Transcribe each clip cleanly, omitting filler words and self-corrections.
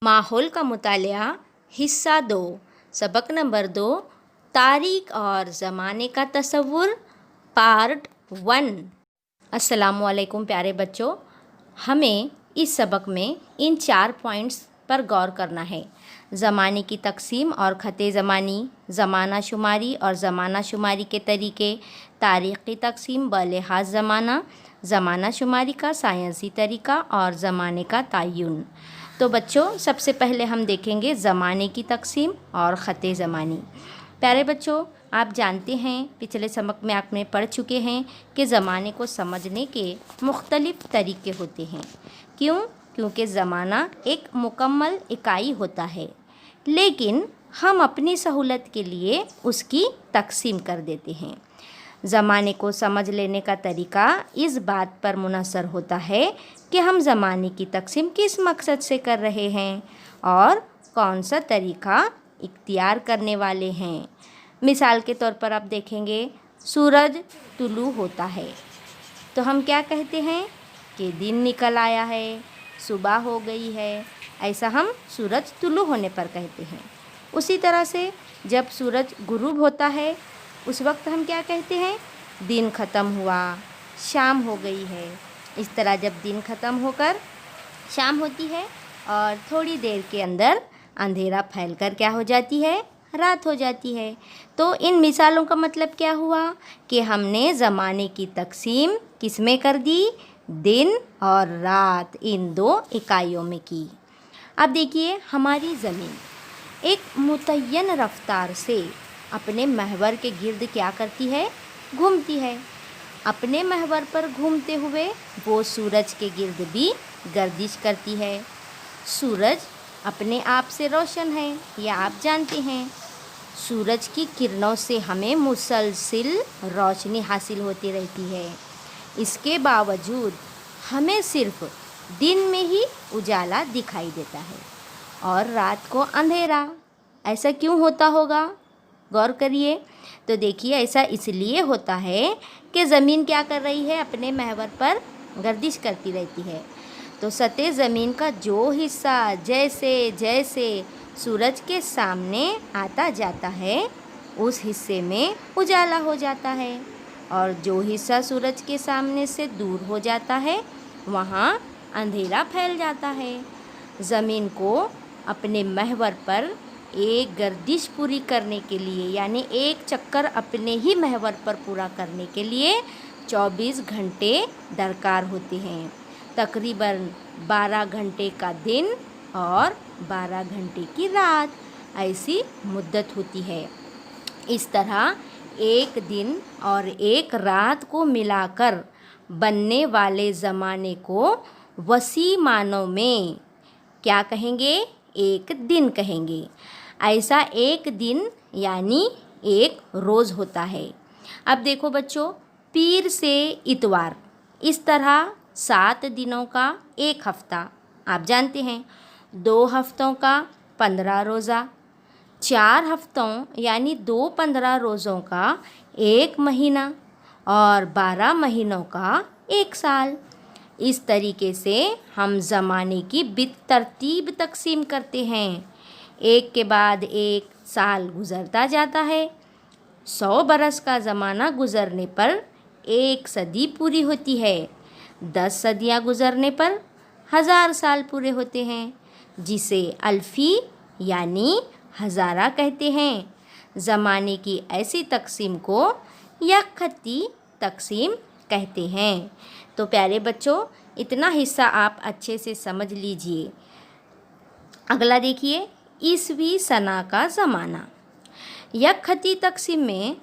माहौल का मुतालिया हिस्सा 2 सबक नंबर 2 तारीख और ज़माने का तसव्वुर पार्ट 1। अस्सलामुअलैकुम प्यारे बच्चों, हमें इस सबक में इन 4 पॉइंट्स पर गौर करना है। ज़माने की तकसीम और ख़ते ज़मानी, ज़माना शुमारी और ज़माना शुमारी के तरीक़े, तारीख़ की तकसीम बलिहाज़ ज़माना, ज़माना शुमारी का साइंसी तरीक़ा और ज़माने का तयन। तो बच्चों, सबसे पहले हम देखेंगे ज़माने की तकसीम और ख़ते ज़मानी। प्यारे बच्चों, आप जानते हैं, पिछले सबक में आपने पढ़ चुके हैं कि ज़माने को समझने के मुख्तलिफ़ तरीक़े होते हैं। क्यों? क्योंकि ज़माना एक मुकम्मल इकाई होता है, लेकिन हम अपनी सहूलत के लिए उसकी तकसीम कर देते हैं। ज़माने को समझ लेने का तरीक़ा इस बात पर मुनहसर होता है कि हम ज़माने की तकसीम किस मकसद से कर रहे हैं और कौन सा तरीक़ा इख्तियार करने वाले हैं। मिसाल के तौर पर आप देखेंगे, सूरज तुलू होता है तो हम क्या कहते हैं कि दिन निकल आया है, सुबह हो गई है, ऐसा हम सूरज तुलू होने पर कहते हैं। उसी तरह से जब सूरज गुरूब होता है उस वक्त हम क्या कहते हैं, दिन ख़त्म हुआ, शाम हो गई है। इस तरह जब दिन ख़त्म होकर शाम होती है और थोड़ी देर के अंदर अंधेरा फैलकर क्या हो जाती है, रात हो जाती है। तो इन मिसालों का मतलब क्या हुआ कि हमने ज़माने की तकसीम किस में कर दी, दिन और रात इन 2 इकाइयों में की। अब देखिए, हमारी ज़मीन एक मुतय्यन रफ्तार से अपने महवर के गिर्द क्या करती है, घूमती है। अपने महवर पर घूमते हुए वो सूरज के गिर्द भी गर्दिश करती है। सूरज अपने आप से रोशन है, यह आप जानते हैं। सूरज की किरणों से हमें मुसलसिल रोशनी हासिल होती रहती है। इसके बावजूद हमें सिर्फ दिन में ही उजाला दिखाई देता है और रात को अंधेरा। ऐसा क्यों होता होगा? गौर करिए। तो देखिए, ऐसा इसलिए होता है कि ज़मीन क्या कर रही है, अपने महवर पर गर्दिश करती रहती है। तो सतह ज़मीन का जो हिस्सा जैसे जैसे सूरज के सामने आता जाता है उस हिस्से में उजाला हो जाता है, और जो हिस्सा सूरज के सामने से दूर हो जाता है वहाँ अंधेरा फैल जाता है। ज़मीन को अपने महवर पर एक गर्दिश पूरी करने के लिए, यानी एक चक्कर अपने ही महवर पर पूरा करने के लिए 24 घंटे दरकार होते हैं। तकरीबन 12 घंटे का दिन और 12 घंटे की रात, ऐसी मुद्दत होती है। इस तरह एक दिन और एक रात को मिलाकर बनने वाले ज़माने को वसी मानों में क्या कहेंगे, एक दिन कहेंगे। ऐसा एक दिन यानी एक रोज़ होता है। अब देखो बच्चों, पीर से इतवार, इस तरह 7 दिनों का एक हफ़्ता, आप जानते हैं। 2 हफ़्तों का 15 रोज़ा, 4 हफ़्तों यानी 2 15 रोज़ों का एक महीना और 12 महीनों का एक साल। इस तरीके से हम ज़माने की बितरतीब तकसीम करते हैं। एक के बाद एक साल गुज़रता जाता है। 100 बरस का ज़माना गुज़रने पर 1 सदी पूरी होती है। 10 सदियाँ गुज़रने पर 1000 साल पूरे होते हैं, जिसे अल्फ़ी यानी हज़ारा कहते हैं। ज़माने की ऐसी तकसीम को यकखती तकसीम कहते हैं। तो प्यारे बच्चों, इतना हिस्सा आप अच्छे से समझ लीजिए। अगला देखिए, ईसवी सना का ज़माना। यकखती तकसीम में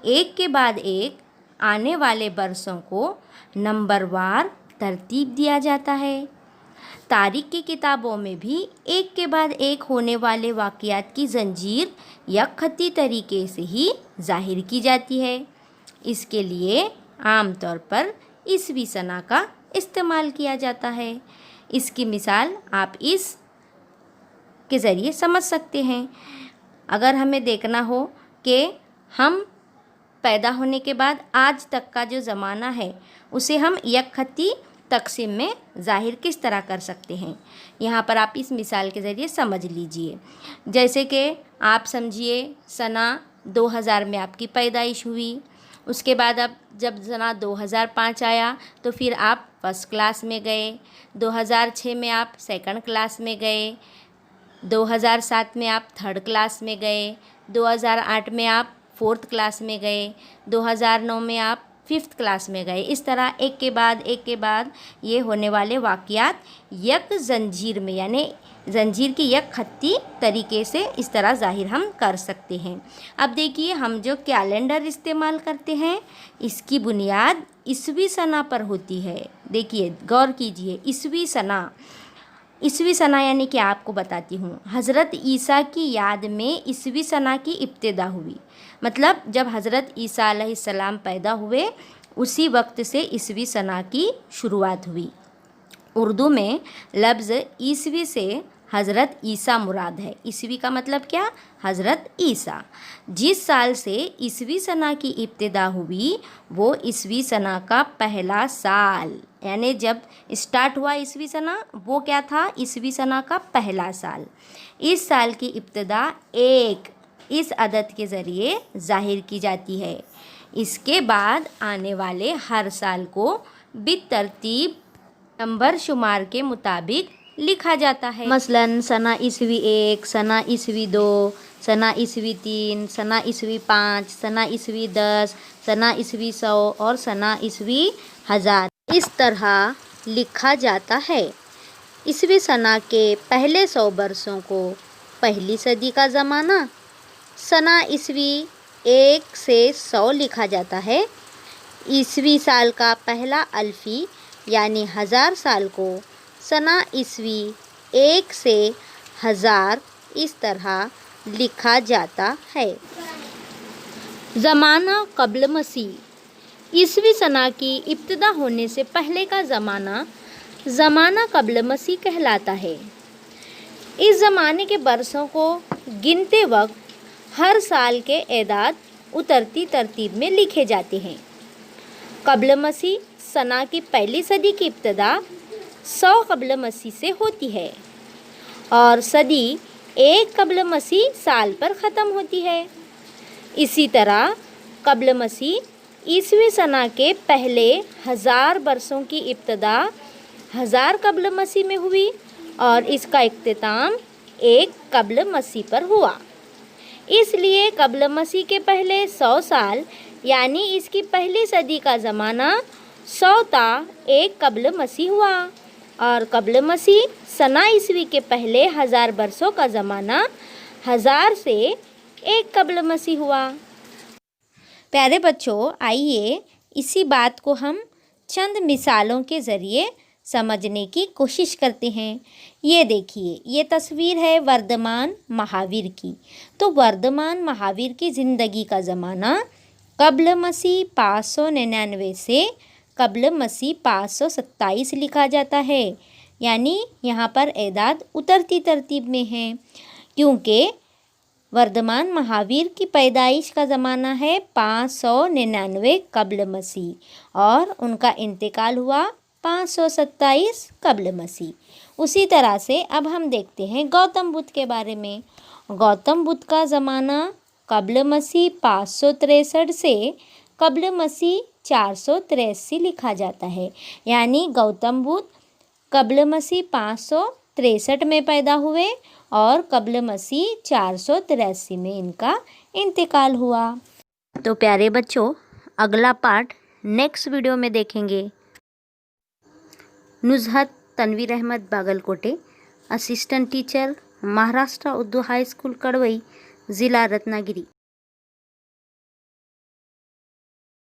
एक के बाद एक आने वाले बरसों को नंबरवार तरतीब दिया जाता है। तारीख़ की किताबों में भी एक के बाद एक होने वाले वाक़यात की ज़ंजीर यकखती तरीके से ही ज़ाहिर की जाती है। इसके लिए आम तौर पर ईसवी सना का इस्तेमाल किया जाता है। इसकी मिसाल आप इस के ज़रिए समझ सकते हैं। अगर हमें देखना हो कि हम पैदा होने के बाद आज तक का जो ज़माना है उसे हम यकखती तकसीम में ज़ाहिर किस तरह कर सकते हैं, यहाँ पर आप इस मिसाल के ज़रिए समझ लीजिए। जैसे कि आप समझिए सना 2000 में आपकी पैदाइश हुई, उसके बाद अब जब सना 2005 आया तो फिर आप फर्स्ट क्लास में गए, 2006 में आप सेकंड क्लास में गए, 2007 में आप थर्ड क्लास में गए, 2008 में आप फोर्थ क्लास में गए, 2009 में आप फिफ्थ क्लास में गए। इस तरह एक के बाद ये होने वाले वाक़यात यक जंजीर में, यानी जंजीर की यक खत्ती तरीके से इस तरह ज़ाहिर हम कर सकते हैं। अब देखिए, हम जो कैलेंडर इस्तेमाल करते हैं इसकी बुनियाद ईसवी सना पर होती है। देखिए, गौर कीजिए, ईसवी सना यानी कि आपको बताती हूँ, हज़रत ईसा की याद में ईसवी सना की इब्तिदा हुई। मतलब जब हज़रत ईसा अलैहिस्सलाम पैदा हुए उसी वक्त से ईसवी सना की शुरुआत हुई। उर्दू में लफ्ज़ ईसवी से हज़रत ईसा मुराद है। ईसवी का मतलब क्या? हज़रत ईसा। जिस साल से ईसवी सना की इब्तिदा हुई वो ईसवी सना का पहला साल, यानी जब स्टार्ट हुआ ईसवी सना वो क्या था? ईसवी सना का पहला साल। इस साल की इब्तिदा एक इस अदद के ज़रिए ज़ाहिर की जाती है। इसके बाद आने वाले हर साल को बितरतीब नंबर शुमार के मुताबिक लिखा जाता है। मसलन सना ईसवी 1, सना ईसवी 2, सना ईसवी 3, सना ईसवी 5, सना ईसवी 10, सना ईसवी 100 और सना ईसवी 1000 इस तरह लिखा जाता है। ईसवी सना के पहले 100 बरसों को पहली सदी का ज़माना, सना ईसवी 1 से 100 लिखा जाता है। ईसवी साल का पहला अल्फ़ी यानी 1000 साल को सना ईसवी 1 से 1000 इस तरह लिखा जाता है। ज़माना क़ब्ल मसीह, ईसवी सना की इब्तिदा होने से पहले का ज़माना क़ब्ल मसीह कहलाता है। इस ज़माने के बरसों को गिनते वक्त हर साल के एदाद उतरती तरतीब में लिखे जाते हैं। क़ब्ल मसीह सना की पहली सदी की इब्तिदा 100 क़ब्ल मसीह से होती है और सदी 1 क़ब्ल मसीह साल पर ख़त्म होती है। इसी तरह क़ब्ल मसीह ईसवी सना के पहले 1000 बरसों की इब्तिदा 1000 क़ब्ल मसीह में हुई और इसका इख्तिताम 1 क़ब्ल मसीह पर हुआ। इसलिए क़ब्ल मसीह के पहले 100 साल यानी इसकी पहली सदी का ज़माना 100 ता 1 क़ब्ल मसीह हुआ और क़ब्ल मसीह सना ईसवी के पहले 1000 बरसों का ज़माना 1000 से 1 क़ब्ल मसीह हुआ। प्यारे बच्चों, आइए इसी बात को हम चंद मिसालों के ज़रिए समझने की कोशिश करते हैं। ये देखिए, ये तस्वीर है वर्धमान महावीर की। तो वर्धमान महावीर की ज़िंदगी का ज़माना क़ब्ल मसीह 599 से क़ब्ल मसीह 527 लिखा जाता है, यानी यहाँ पर एदाद उतरती तरतीब में है क्योंकि वर्धमान महावीर की पैदाइश का ज़माना है 599 क़ब्ल मसीह और उनका इंतकाल हुआ 527 क़ब्ल मसीह। उसी तरह से अब हम देखते हैं गौतम बुद्ध के बारे में। गौतम बुद्ध का ज़माना क़ब्ल मसीह 563 से क़ब्ल मसीह 483 लिखा जाता है, यानी गौतम बुद्ध क़ब्ल मसीह 563 में पैदा हुए और क़ब्ल मसीह 483 में इनका इंतकाल हुआ। तो प्यारे बच्चों, अगला पार्ट नेक्स्ट वीडियो में देखेंगे। Nuzhat Tanveer Ahmed Bagalkote, assistant teacher, Maharashtra Urdu high school Kadwai, ज़िला रत्नागिरी।